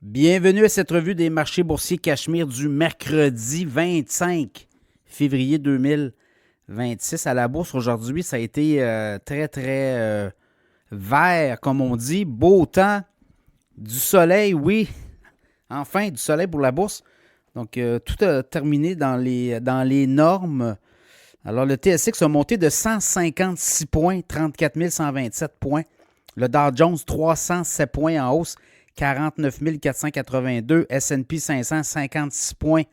Bienvenue à cette revue des marchés boursiers Cachemire du mercredi 25 février 2026. À la bourse aujourd'hui, ça a été très vert, comme on dit. Beau temps, du soleil, oui. Enfin, du soleil pour la bourse. Donc, tout a terminé dans les normes. Alors, le TSX a monté de 156 points, 34 127 points. Le Dow Jones, 307 points en hausse, 49 482. S&P 500, 56 points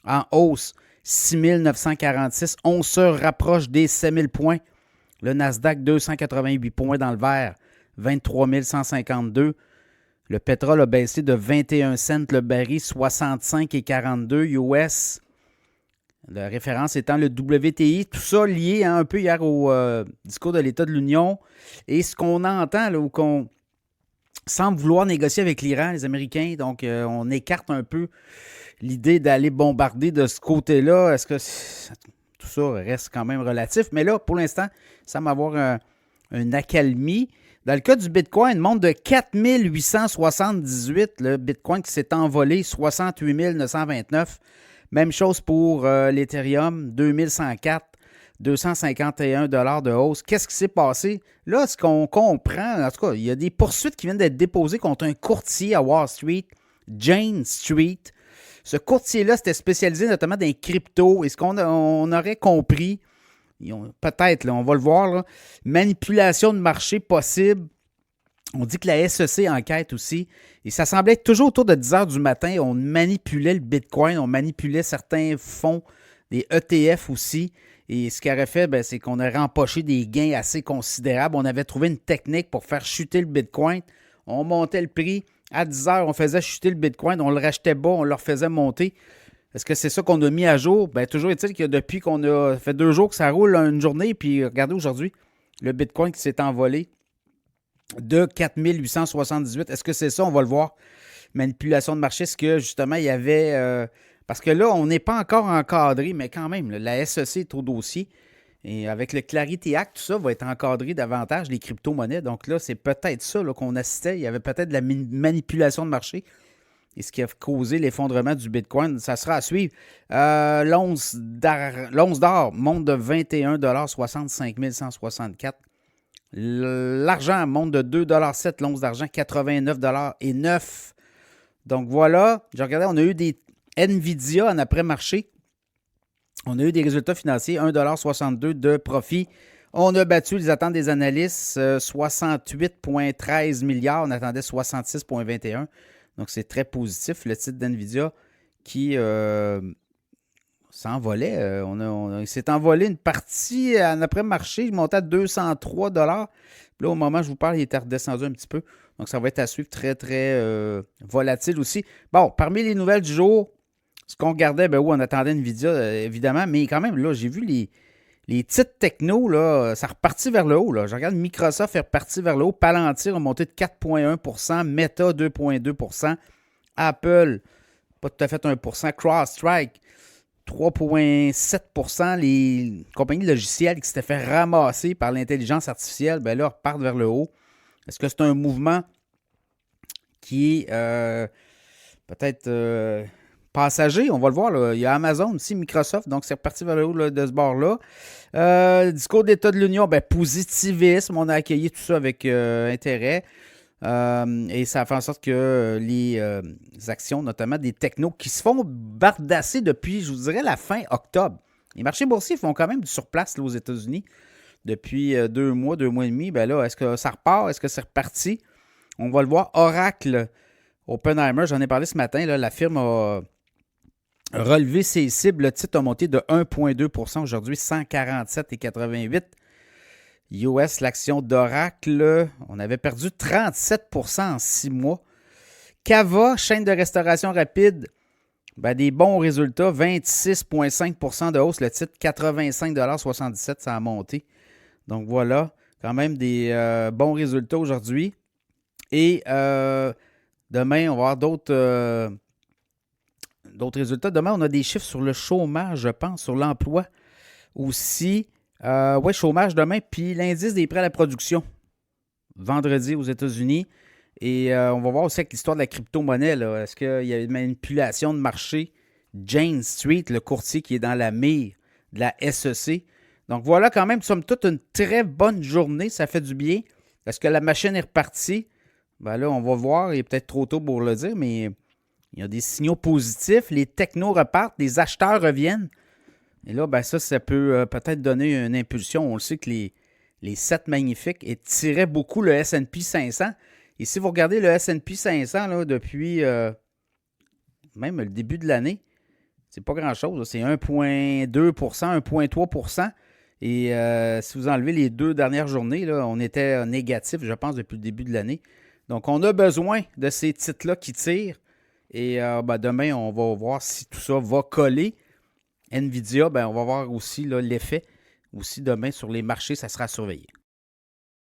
en hausse, 6 946. On se rapproche des 7 000 points. Le Nasdaq, 288 points dans le vert, 23 152. Le pétrole a baissé de 21 cents le baril, 65,42 US. La référence étant le WTI. Tout ça lié un peu hier au discours de l'État de l'Union. Et ce qu'on entend, là, ou qu'on semble vouloir négocier avec l'Iran, les Américains. Donc, on écarte un peu l'idée d'aller bombarder de ce côté-là. Est-ce que tout ça reste quand même relatif? Mais là, pour l'instant, ça semble avoir une accalmie. Dans le cas du Bitcoin, monte de 4 878. Le Bitcoin qui s'est envolé, 68 929. Même chose pour l'Ethereum, 2104, 251 $ de hausse. Qu'est-ce qui s'est passé? Là, ce qu'on comprend, en tout cas, il y a des poursuites qui viennent d'être déposées contre un courtier à Wall Street, Jane Street. Ce courtier-là, c'était spécialisé notamment dans les cryptos. Et ce qu'on aurait compris, peut-être, là, on va le voir, là, manipulation de marché possible. On dit que la SEC enquête aussi. Et ça semblait être toujours autour de 10 heures du matin. On manipulait le Bitcoin, on manipulait certains fonds, des ETF aussi. Et ce qu'il aurait fait, c'est qu'on aurait empoché des gains assez considérables. On avait trouvé une technique pour faire chuter le Bitcoin. On montait le prix. À 10 heures, on faisait chuter le Bitcoin. On le rachetait bas, on le refaisait monter. Est-ce que c'est ça qu'on a mis à jour? Toujours est-il que depuis qu'on a fait 2 jours que ça roule une journée, puis regardez aujourd'hui, le Bitcoin qui s'est envolé de 4 878. Est-ce que c'est ça? On va le voir. Manipulation de marché. Est-ce que justement il y avait... parce que là, on n'est pas encore encadré, mais quand même, la SEC est au dossier. Et avec le Clarity Act, tout ça va être encadré davantage, les crypto-monnaies. Donc là, c'est peut-être ça là, qu'on assistait. Il y avait peut-être de la manipulation de marché. Et ce qui a causé l'effondrement du Bitcoin, ça sera à suivre. L'once d'or monte de 21 $, 65 164. L'argent monte de 2,7 $, l'once d'argent, 89,9 $. Donc voilà, je regardais, on a eu des Nvidia en après-marché. On a eu des résultats financiers, 1,62 $ de profit. On a battu les attentes des analystes, 68,13 milliards. On attendait 66,21. Donc c'est très positif. Le titre d'Nvidia qui s'envolait. Il s'est envolé une partie en après-marché. Il montait à 203 $. Là, au moment où je vous parle, il était redescendu un petit peu. Donc, ça va être à suivre très volatile aussi. Bon, parmi les nouvelles du jour, ce qu'on regardait, on attendait Nvidia, évidemment. Mais quand même, là, j'ai vu les titres techno, là, ça repartit vers le haut. Là. Je regarde Microsoft est reparti vers le haut. Palantir a monté de 4,1 %. Meta, 2,2 %. Apple, pas tout à fait 1 %. CrowdStrike, 3,7 %. Les compagnies logicielles qui s'étaient fait ramasser par l'intelligence artificielle, là, repartent vers le haut. Est-ce que c'est un mouvement qui est peut-être passager? On va le voir. Là. Il y a Amazon aussi, Microsoft, donc c'est reparti vers le haut là, de ce bord-là. Discours de l'État de l'Union, positivisme. On a accueilli tout ça avec intérêt. Et ça a fait en sorte que les actions, notamment des technos, qui se font bardasser depuis, je vous dirais, la fin octobre. Les marchés boursiers font quand même du surplace là, aux États-Unis depuis 2 mois, 2 mois et demi. Là, est-ce que ça repart? Est-ce que c'est reparti? On va le voir. Oracle, Oppenheimer, j'en ai parlé ce matin. Là, la firme a relevé ses cibles. Le titre a monté de 1,2 % aujourd'hui, 147,88. US, l'action d'Oracle, on avait perdu 37 % en 6 mois. Cava, chaîne de restauration rapide, des bons résultats, 26,5 % de hausse. Le titre, 85,77 $, ça a monté. Donc voilà, quand même des bons résultats aujourd'hui. Et demain, on va avoir d'autres résultats. Demain, on a des chiffres sur le chômage, je pense, sur l'emploi aussi. Chômage demain, puis l'indice des prêts à la production, vendredi aux États-Unis. Et on va voir aussi avec l'histoire de la crypto-monnaie. Là. Est-ce qu'il y a une manipulation de marché? Jane Street, le courtier qui est dans la mire de la SEC. Donc voilà quand même, somme toute, une très bonne journée. Ça fait du bien. Est-ce que la machine est repartie? Ben là, on va voir. Il est peut-être trop tôt pour le dire, mais il y a des signaux positifs. Les technos repartent, les acheteurs reviennent. Et là, ben ça peut peut-être donner une impulsion. On le sait que les 7 magnifiques tiraient beaucoup le S&P 500. Et si vous regardez le S&P 500 là, depuis même le début de l'année, c'est pas grand-chose. Là. C'est 1,2 1,3 Et si vous enlevez les 2 dernières journées, là, on était négatif, je pense, depuis le début de l'année. Donc, on a besoin de ces titres-là qui tirent. Et demain, on va voir si tout ça va coller. Nvidia, on va voir aussi là, l'effet. Aussi, demain, sur les marchés, ça sera surveillé.